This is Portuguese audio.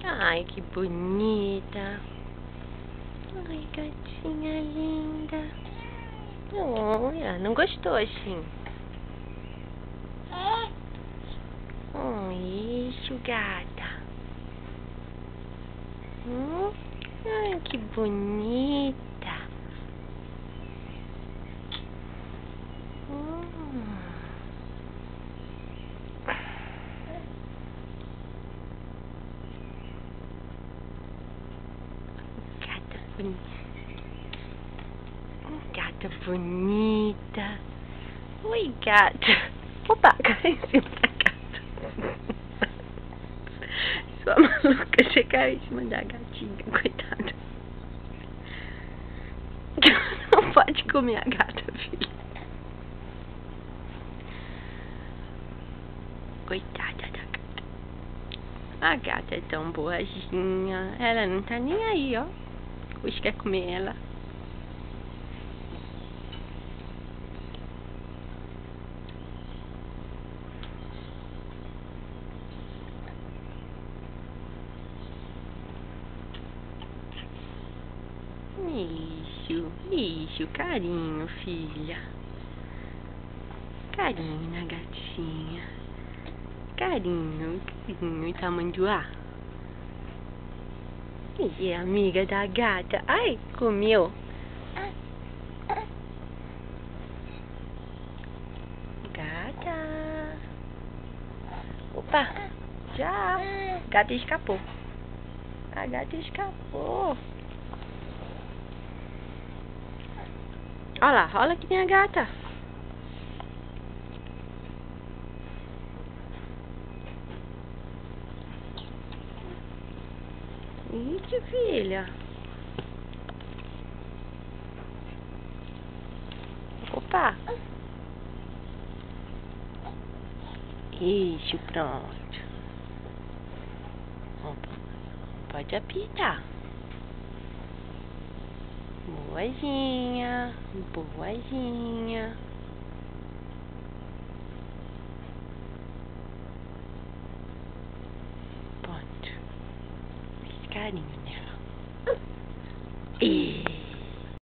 Ai, que bonita. Ai, gatinha linda. Olha, não gostou assim? Isso, gata. Ai, que bonita. Gata bonita. Gata bonita. Oi, gata. Opa, cai em cima da gata. Sua maluca, você caiu em cima da gatinha, coitada. Não pode comer a gata, filha. Coitada da gata. A gata é tão boazinha. Ela não tá nem aí, ó. Hoje quer comer ela. Isso, carinho, filha. Carinho na gatinha. Carinho, tamanduá. E é amiga da gata. Ai, comeu. Gata. Opa, já. Gata escapou. A gata escapou. Olha lá, olha que tem a gata. Isso, filha. Opa. Isso, pronto. Opa. Pode apitar. Boazinha, boazinha. Pronto. Fiz carinho nela.